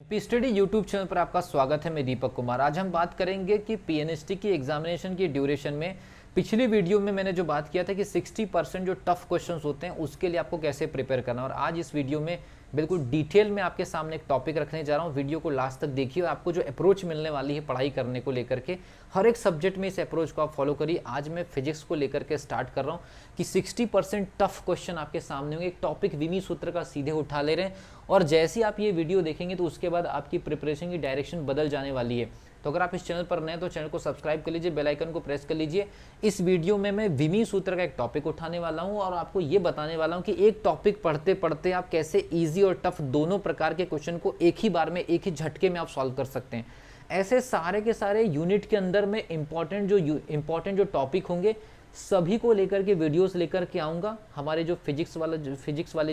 P study YouTube channel पर आपका स्वागत है। मैं दीपक कुमार। आज हम बात करेंगे कि पीएनएसटी की एग्जामिनेशन की ड्यूरेशन में पिछली वीडियो में मैंने जो बात किया था कि 60% जो टफ क्वेश्चंस होते हैं उसके लिए आपको कैसे प्रिपेयर करना, और आज इस वीडियो में बिल्कुल डिटेल में आपके सामने एक टॉपिक रखने जा रहा हूँ। वीडियो को लास्ट तक देखिए और आपको जो अप्रोच मिलने वाली है पढ़ाई करने को लेकर के, हर एक सब्जेक्ट में इस अप्रोच को आप फॉलो करिए। आज मैं फिजिक्स को लेकर के स्टार्ट कर रहा हूँ कि 60% टफ क्वेश्चन आपके सामने होंगे। एक टॉपिक विमी सूत्र का सीधे उठा ले रहे हैं और जैसे ही आप ये वीडियो देखेंगे तो उसके बाद आपकी प्रिपरेशन की डायरेक्शन बदल जाने वाली है। तो अगर आप इस चैनल पर नए हैं तो चैनल को सब्सक्राइब कर लीजिए, बेल आइकन को प्रेस कर लीजिए। इस वीडियो में मैं विमी सूत्र का एक टॉपिक उठाने वाला हूं और आपको ये बताने वाला हूं कि एक टॉपिक पढ़ते पढ़ते आप कैसे इजी और टफ दोनों प्रकार के क्वेश्चन को एक ही बार में, एक ही झटके में आप सॉल्व कर सकते हैं। ऐसे सारे के सारे यूनिट के अंदर में इंपॉर्टेंट जो टॉपिक होंगे सभी को लेकर के वीडियोस लेकर के आऊँगा। हमारे जो फिजिक्स वाले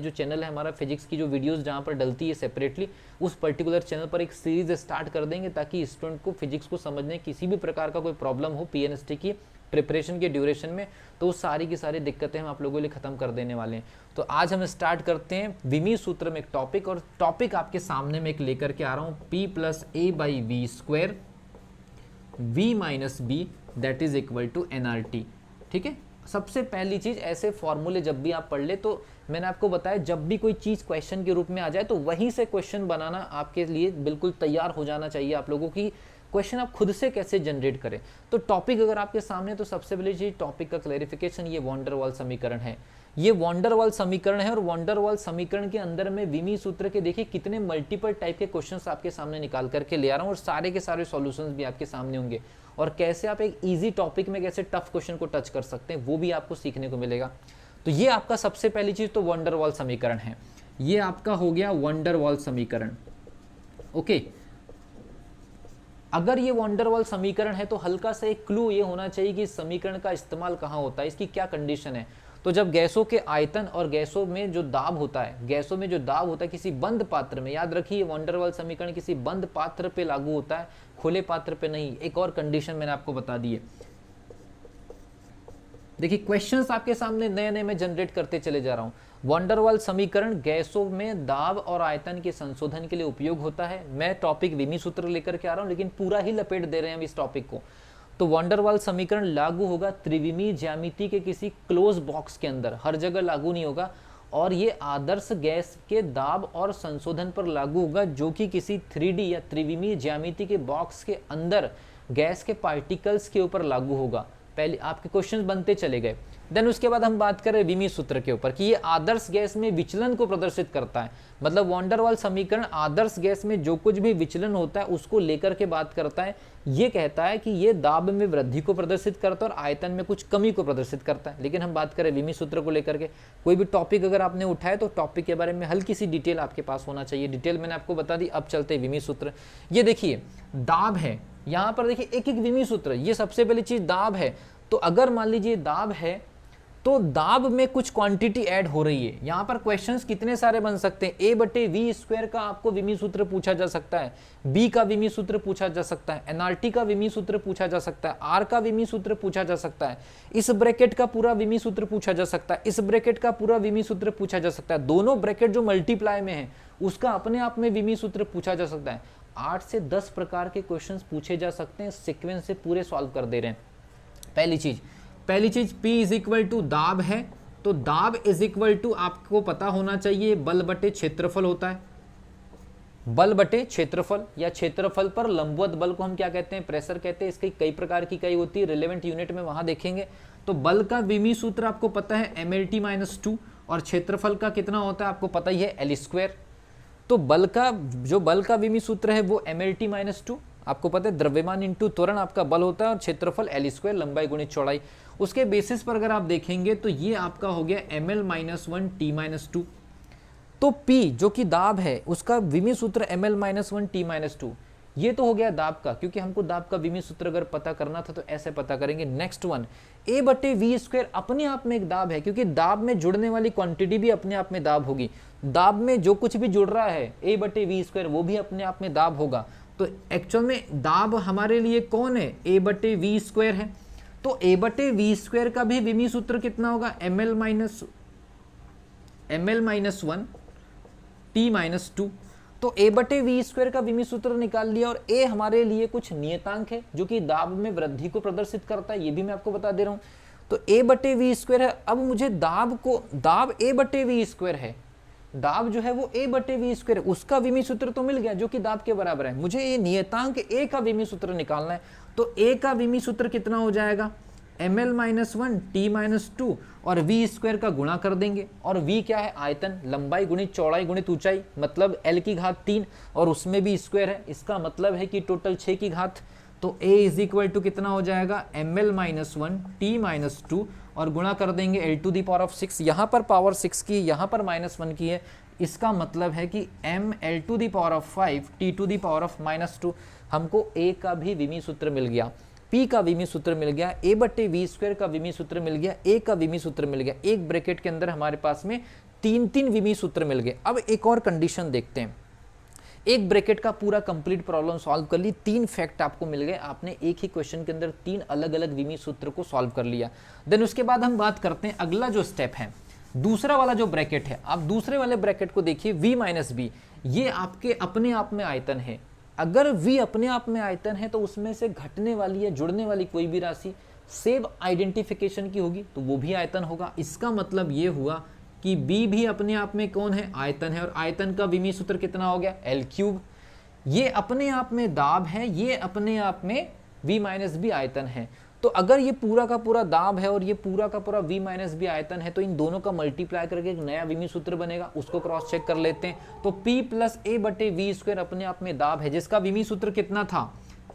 जो चैनल है, हमारा फिजिक्स की जो वीडियोस जहाँ पर डलती है सेपरेटली, उस पर्टिकुलर चैनल पर एक सीरीज स्टार्ट कर देंगे ताकि स्टूडेंट को फिजिक्स को समझने किसी भी प्रकार का कोई प्रॉब्लम हो पीएनएसटी की प्रिपरेशन के ड्यूरेशन में, तो सारी की सारी दिक्कतें हम आप लोगों के लिए खत्म कर देने वाले हैं। तो आज हम स्टार्ट करते हैं विमी सूत्र में एक टॉपिक, और टॉपिक आपके सामने में एक लेकर के आ रहा हूँ, P + A/V² V - B that is equal to nRT। ठीक है, सबसे पहली चीज, ऐसे फॉर्मूले जब भी आप पढ़ ले तो मैंने आपको बताया जब भी कोई चीज क्वेश्चन के रूप में आ जाए तो वहीं से क्वेश्चन बनाना आपके लिए बिल्कुल तैयार हो जाना चाहिए आप लोगों की। क्वेश्चन आप खुद से कैसे जनरेट करें। तो टॉपिक अगर आपके सामने, तो सबसे पहली चीज टॉपिक का क्लैरिफिकेशन, ये वॉन डेर वाल समीकरण है। ये वॉन डेर वाल समीकरण है और वॉन डेर वाल समीकरण के अंदर में विमी सूत्र के देखिए कितने मल्टीपल टाइप के क्वेश्चंस आपके सामने निकाल करके ले आ रहा हूँ, और सारे के सारे सॉल्यूशंस भी आपके सामने होंगे, और कैसे आप एक इजी टॉपिक में कैसे टफ क्वेश्चन को टच कर सकते हैं वो भी आपको सीखने को मिलेगा। तो ये आपका सबसे पहली चीज तो वॉन डेर वाल समीकरण है। ये आपका हो गया वॉन डेर वाल समीकरण। ओके, अगर ये वॉन डेर वाल समीकरण है तो हल्का सा एक क्लू ये होना चाहिए कि इस समीकरण का इस्तेमाल कहाँ होता है, इसकी क्या कंडीशन है। तो जब गैसों के आयतन और गैसों में जो दाब होता है, किसी बंद पात्र में, याद रखिए वॉन डेर वाल समीकरण किसी बंद पात्र पे लागू होता है, खुले पात्र पे नहीं। एक और कंडीशन मैंने आपको बता दी है। देखिए क्वेश्चंस आपके सामने नए नए मैं जनरेट करते चले जा रहा हूं। वॉन डेर वाल समीकरण गैसों में दाब और आयतन के संशोधन के लिए उपयोग होता है। मैं टॉपिक विमी सूत्र लेकर के आ रहा हूं, लेकिन पूरा ही लपेट दे रहे हैं हम इस टॉपिक को। तो वॉन डेर वाल समीकरण लागू होगा त्रिविमीय ज्यामिति के किसी क्लोज बॉक्स के अंदर, हर जगह लागू नहीं होगा, और ये आदर्श गैस के दाब और संशोधन पर लागू होगा जो कि किसी 3D या त्रिविमीय ज्यामिति के बॉक्स के अंदर गैस के पार्टिकल्स के ऊपर लागू होगा। पहले आपके क्वेश्चंस बनते चले गए। देन उसके बाद हम बात करें विमी सूत्र के ऊपर कि ये आदर्श गैस में विचलन को प्रदर्शित करता है। मतलब वॉन डेर वाल समीकरण आदर्श गैस में जो कुछ भी विचलन होता है उसको लेकर के बात करता है। ये कहता है कि ये दाब में वृद्धि को प्रदर्शित करता है और आयतन में कुछ कमी को प्रदर्शित करता है। लेकिन हम बात करें विमी सूत्र को लेकर के, कोई भी टॉपिक अगर आपने उठाया तो टॉपिक के बारे में हल्की सी डिटेल आपके पास होना चाहिए। डिटेल मैंने आपको बता दी। अब चलते विमी सूत्र। ये देखिए दाब है, यहाँ पर देखिए एक एक विमी सूत्र। ये सबसे पहली चीज दाब है। तो अगर मान लीजिए दाब है तो दाब में कुछ क्वांटिटी ऐड हो रही है। यहां पर क्वेश्चंस कितने सारे बन सकते हैं। A/V² का आपको विमी सूत्र पूछा जा सकता है, B का विमी सूत्र पूछा जा सकता है, nRT का विमी सूत्र पूछा जा सकता है, R का विमी सूत्र पूछा जा सकता है, इस ब्रैकेट का पूरा विमी सूत्र पूछा जा सकता है, इस ब्रैकेट का पूरा विमी सूत्र पूछा जा सकता है। दोनों ब्रैकेट जो मल्टीप्लाई में है उसका अपने आप में विमी सूत्र पूछा जा सकता है। 8 से 10 प्रकार के क्वेश्चन पूछे जा सकते हैं, सीक्वेंस से पूरे सॉल्व कर दे रहे हैं। पहली चीज P = दाब है, तो दाब = आपको पता होना चाहिए बल बटे क्षेत्रफल होता है। बल बटे क्षेत्रफल, या क्षेत्रफल पर लंबवत बल को हम क्या कहते हैं, प्रेशर कहते हैं। इसकी कई प्रकार की इकाई होती है, रिलेवेंट यूनिट में वहां देखेंगे। तो बल का विमी सूत्र आपको पता है mLT - 2, और क्षेत्रफल का कितना होता है आपको पता ही है L²। तो बल का विमी सूत्र है वो mLT - 2, आपको पता है द्रव्यमान इंटू त्वरण आपका बल होता है, और क्षेत्रफल L² लंबाई गुणित चौड़ाई। उसके बेसिस पर अगर आप देखेंगे तो ये आपका हो गया ml - 1 t - 2। तो P जो कि दाब है उसका विमी सूत्र ml - 1 t - 2। ये तो हो गया दाब का, क्योंकि हमको दाब का विमी सूत्र अगर पता करना था तो ऐसे पता करेंगे। नेक्स्ट वन, A/V² अपने आप में एक दाब है, क्योंकि दाब में जुड़ने वाली क्वांटिटी भी अपने आप में दाब होगी। दाब में जो कुछ भी जुड़ रहा है A/V² वो भी अपने आप में दाब होगा। तो एक्चुअल में दाब हमारे लिए कौन है, A/V² है। तो A/V² का भी विमी सूत्र कितना होगा, ml - 1 t - 2। तो a बटे वी स्क्वायर का विमी सूत्र निकाल लिया, और a हमारे लिए कुछ नियतांक है जो कि दाब में वृद्धि को प्रदर्शित करता है, ये भी मैं आपको बता दे रहा हूं। तो a बटे वी स्क्वायर है। अब मुझे दाब a बटे वी स्क्वायर है, दाब जो है वो a बटे वी स्क्वायर है, उसका विमी सूत्र तो मिल गया जो कि दाब के बराबर है। मुझे ये नियतांक a का विमी सूत्र निकालना है। तो a का विमी सूत्र कितना हो जाएगा, ml-1 t-2 और v स्क्वायर का गुणा कर देंगे, और v क्या है, आयतन, लंबाई गुणित चौड़ाई गुणित ऊंचाई, मतलब l की घात 3, और उसमें भी स्क्वायर है, इसका मतलब है कि टोटल 6 की घात। तो a इज इक्वल टू कितना हो जाएगा, ml-1 t-2 और गुणा कर देंगे l⁶। यहाँ पर पावर 6 की, यहाँ पर -1 की है, इसका मतलब है कि ml⁵ t⁻²। हमको a का भी विमी सूत्र मिल गया, p का विमी सूत्र मिल गया, a बटे वी स्क्वायर का विमी सूत्र मिल गया, a का विमी सूत्र मिल गया। एक ब्रैकेट के अंदर हमारे पास में 3 विमी सूत्र मिल गए। अब एक और कंडीशन देखते हैं। एक ब्रैकेट का पूरा कंप्लीट प्रॉब्लम सॉल्व कर ली, 3 फैक्ट आपको मिल गए, आपने एक ही क्वेश्चन के अंदर 3 अलग अलग विमी सूत्र को सॉल्व कर लिया। देन उसके बाद हम बात करते हैं अगला जो स्टेप है, दूसरा वाला जो ब्रैकेट है। आप दूसरे वाले ब्रैकेट को देखिए, v माइनस बी, ये आपके अपने आप में आयतन है। अगर v अपने आप में आयतन है तो उसमें से घटने वाली या जुड़ने वाली कोई भी राशि सेम आइडेंटिफिकेशन की होगी तो वो भी आयतन होगा। इसका मतलब ये हुआ कि b भी अपने आप में कौन है, आयतन है, और आयतन का विमी सूत्र कितना हो गया, l3। ये अपने आप में दाब है, ये अपने आप में v माइनस बी आयतन है। तो अगर ये पूरा का पूरा दाब है और ये पूरा का पूरा v माइनस बी आयतन है, तो इन दोनों का मल्टीप्लाई करके एक नया विमी सूत्र बनेगा, उसको क्रॉस चेक कर लेते हैं। तो p प्लस a बटे वी स्क्वायर अपने आप में दाब है, जिसका विमी सूत्र कितना था,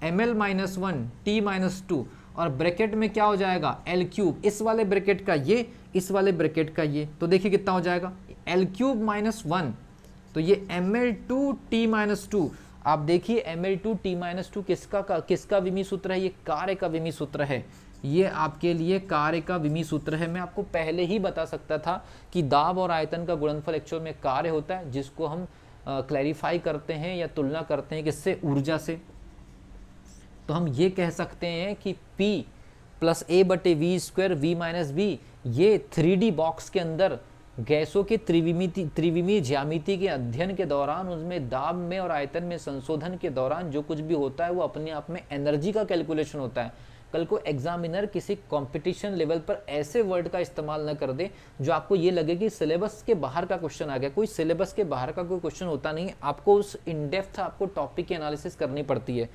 ml-1 t-2, और ब्रैकेट में क्या हो जाएगा, l3, इस वाले ब्रैकेट का ये, इस वाले ब्रैकेट का ये, तो देखिए कितना हो जाएगा, l3-1, तो ये ml2 t-2। आप देखिए ml2 t-2 किसका विमी सूत्र है, ये कार्य का विमी सूत्र है, ये आपके लिए कार्य का विमी सूत्र है। मैं आपको पहले ही बता सकता था कि दाब और आयतन का गुणनफल एक्चुअल में कार्य होता है, जिसको हम क्लैरिफाई करते हैं या तुलना करते हैं किससे, ऊर्जा से। तो हम ये कह सकते हैं कि P प्लस a बटे V square v minus B, ये 3D बॉक्स के अंदर गैसों के त्रिविमीय ज्यामिति के अध्ययन के दौरान, उसमें दाब में और आयतन में संशोधन के दौरान जो कुछ भी होता है वो अपने आप में एनर्जी का कैलकुलेशन होता है। कल को एग्जामिनर किसी कंपटीशन लेवल पर ऐसे वर्ड का इस्तेमाल न कर दे जो आपको ये लगे कि सिलेबस के बाहर का क्वेश्चन आ गया। कोई सिलेबस के बाहर का कोई क्वेश्चन होता नहीं है, आपको उस इन डेप्थ आपको टॉपिक की एनालिसिस करनी पड़ती है।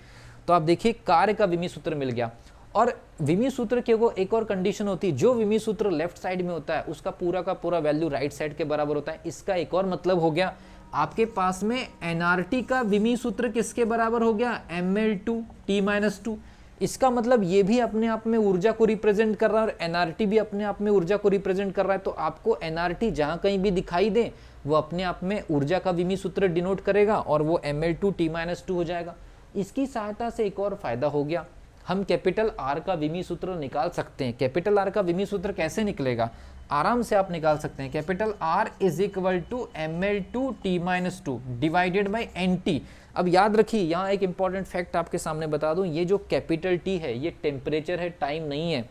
तो आप देखिए कार्य का विमी सूत्र मिल गया, और विमी सूत्र के वो एक और कंडीशन होती है, जो विमी सूत्र लेफ्ट साइड में होता है उसका पूरा का पूरा वैल्यू राइट साइड के बराबर होता है। इसका एक और मतलब हो गया, आपके पास में एनआरटी का विमी सूत्र किसके बराबर हो गया, ml2 t-2। इसका मतलब ये भी अपने आप में ऊर्जा को रिप्रेजेंट कर रहा है और एनआरटी भी अपने आप में ऊर्जा को रिप्रेजेंट कर रहा है। तो आपको एनआरटी जहां कहीं भी दिखाई दे वो अपने आप में ऊर्जा का विमी सूत्र डिनोट करेगा और वो ml2 t-2 हो जाएगा। इसकी सहायता से एक और फायदा हो गया, हम कैपिटल R का विमी सूत्र निकाल सकते हैं। कैपिटल R का विमी सूत्र कैसे निकलेगा, आराम से आप निकाल सकते हैं। Capital R is equal to ml2 t-2 divided by nt। अब याद रखिए, यहाँ एक इंपॉर्टेंट फैक्ट आपके सामने बता दूं, ये जो कैपिटल T है ये टेम्परेचर है, टाइम नहीं है।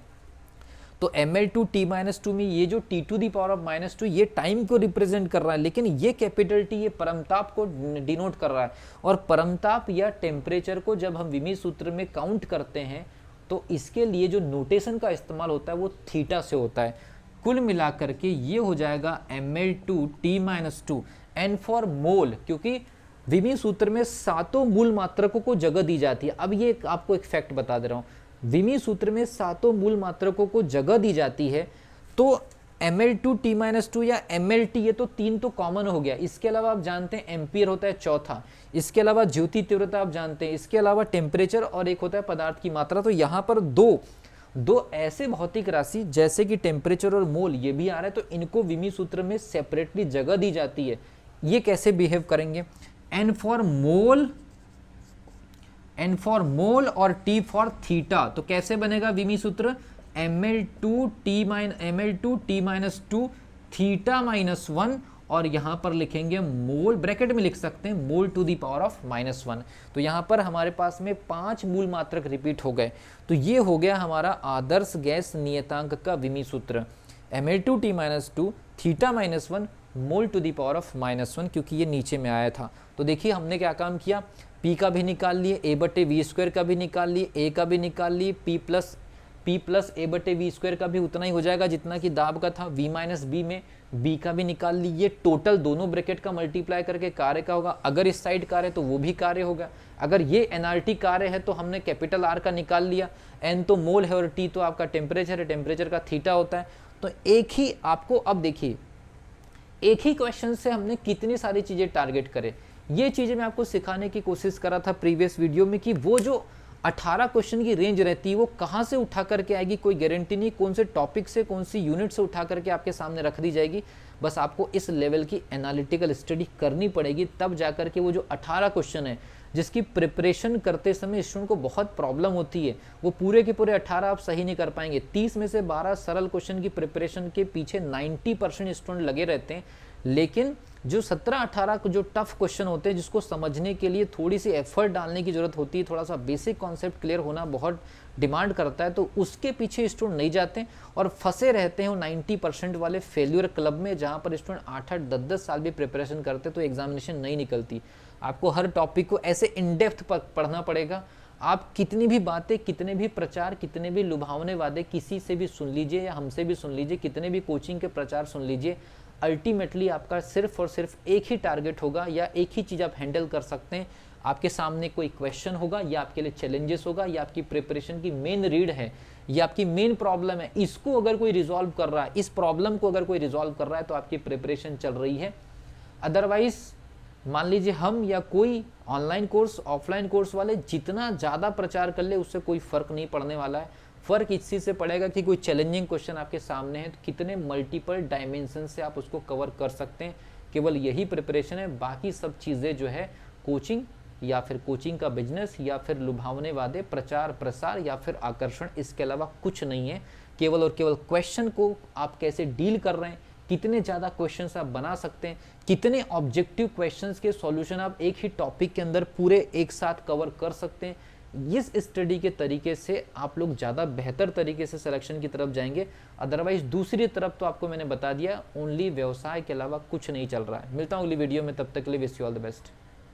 तो ml2 t-2 में ये जो t⁻⁻2 ये टाइम को रिप्रेजेंट कर रहा है, लेकिन ये कैपिटल T ये परमताप को डिनोट कर रहा है। और परमताप या टेम्परेचर को जब हम विमी सूत्र में काउंट करते हैं तो इसके लिए जो नोटेशन का इस्तेमाल होता है वो थीटा से होता है। कुल मिलाकर के ये हो जाएगा ml2 t-2 n फॉर मोल, क्योंकि विमी सूत्र में 7 मूल मात्रकों को जगह दी जाती है। अब ये आपको एक फैक्ट बता दे रहा हूँ, विमी सूत्र में 7 मूल मात्रकों को जगह दी जाती है। तो ml2 t-2 या mlt, ये तो 3 तो कॉमन हो गया। इसके अलावा आप जानते हैं एम्पियर होता है चौथा, इसके अलावा ज्योति तीव्रता आप जानते हैं, इसके अलावा टेम्परेचर और एक होता है पदार्थ की मात्रा। तो यहाँ पर दो ऐसे भौतिक राशि जैसे कि टेम्परेचर और मोल ये भी आ रहा है, तो इनको विमी सूत्र में सेपरेटली जगह दी जाती है। ये कैसे बिहेव करेंगे, n फॉर मोल और t फॉर थीटा। तो कैसे बनेगा विमी सूत्र, ml2 t-2 थीटा -1, और यहां पर लिखेंगे मोल, ब्रैकेट में लिख सकते हैं मोल टू द पावर ऑफ -1। तो यहां पर हमारे पास में 5 मूल मात्रक रिपीट हो गए। तो ये हो गया हमारा आदर्श गैस नियतांक का विमी सूत्र, ml2 t-2 theta -1 mole to the power of -1, क्योंकि ये नीचे में आया था। तो देखिए हमने क्या काम किया, P का भी निकाल लिए, A/V² का भी निकाल लिए, A का भी निकाल लिए, P प्लस A/V² का भी उतना ही हो जाएगा जितना कि दाब का था। V माइनस B में B का भी निकाल ली। ये टोटल दोनों ब्रैकेट का मल्टीप्लाई करके कार्य का होगा। अगर इस साइड कार्य तो वो भी कार्य होगा। अगर ये nRT कार्य है तो हमने कैपिटल R का निकाल लिया। N तो मोल है और T तो आपका टेम्परेचर है, टेम्परेचर का थीटा होता है। तो एक ही आपको, अब देखिए एक ही क्वेश्चन से हमने कितनी सारी चीज़ें टारगेट करे। ये चीज़ें मैं आपको सिखाने की कोशिश कर रहा था प्रीवियस वीडियो में कि वो जो 18 क्वेश्चन की रेंज रहती है वो कहाँ से उठा करके आएगी, कोई गारंटी नहीं। कौन से टॉपिक से, कौन सी यूनिट से उठा करके आपके सामने रख दी जाएगी। बस आपको इस लेवल की एनालिटिकल स्टडी करनी पड़ेगी, तब जाकर के वो जो 18 क्वेश्चन है जिसकी प्रिपरेशन करते समय स्टूडेंट को बहुत प्रॉब्लम होती है, वो पूरे के पूरे 18 आप सही नहीं कर पाएंगे। 30 में से 12 सरल क्वेश्चन की प्रिपरेशन के पीछे 90% स्टूडेंट लगे रहते हैं, लेकिन जो 17-18 जो टफ क्वेश्चन होते हैं जिसको समझने के लिए थोड़ी सी एफर्ट डालने की जरूरत होती है, थोड़ा सा बेसिक कॉन्सेप्ट क्लियर होना बहुत डिमांड करता है, तो उसके पीछे स्टूडेंट नहीं जाते और फंसे रहते हैं वो 90% वाले फेल्यूर क्लब में, जहाँ पर स्टूडेंट 8-8, 10-10 साल भी प्रिपरेशन करते तो एग्जामिनेशन नहीं निकलती। आपको हर टॉपिक को ऐसे इन डेप्थ पढ़ना पड़ेगा। आप कितनी भी बातें, कितने भी प्रचार, कितने भी लुभावने वादे किसी से भी सुन लीजिए या हमसे भी सुन लीजिए, कितने भी कोचिंग के प्रचार सुन लीजिए, अल्टीमेटली आपका सिर्फ और सिर्फ एक ही टारगेट होगा या एक ही चीज़ आप हैंडल कर सकते हैं। आपके सामने कोई क्वेश्चन होगा या आपके लिए चैलेंजेस होगा या आपकी प्रिपरेशन की मेन रीड है या आपकी मेन प्रॉब्लम है, इसको अगर कोई रिजॉल्व कर रहा है, इस प्रॉब्लम को अगर कोई रिजॉल्व कर रहा है तो आपकी प्रिपरेशन चल रही है। अदरवाइज मान लीजिए हम या कोई ऑनलाइन कोर्स, ऑफलाइन कोर्स वाले जितना ज़्यादा प्रचार कर ले उससे कोई फ़र्क नहीं पड़ने वाला है। फ़र्क इस चीज़ से पड़ेगा कि कोई चैलेंजिंग क्वेश्चन आपके सामने है तो कितने मल्टीपल डायमेंशन से आप उसको कवर कर सकते हैं। केवल यही प्रिपरेशन है, बाकी सब चीज़ें जो है कोचिंग या फिर कोचिंग का बिजनेस या फिर लुभावने वादे, प्रचार प्रसार या फिर आकर्षण, इसके अलावा कुछ नहीं है। केवल और केवल क्वेश्चन को आप कैसे डील कर रहे हैं, कितने ज़्यादा क्वेश्चंस आप बना सकते हैं, कितने ऑब्जेक्टिव क्वेश्चंस के सॉल्यूशन आप एक ही टॉपिक के अंदर पूरे एक साथ कवर कर सकते हैं। इस स्टडी के तरीके से आप लोग ज़्यादा बेहतर तरीके से सिलेक्शन की तरफ जाएंगे। अदरवाइज दूसरी तरफ तो आपको मैंने बता दिया, ओनली व्यवसाय के अलावा कुछ नहीं चल रहा है। मिलता हूँ अगली वीडियो में, तब तक के लिए wish you all the best.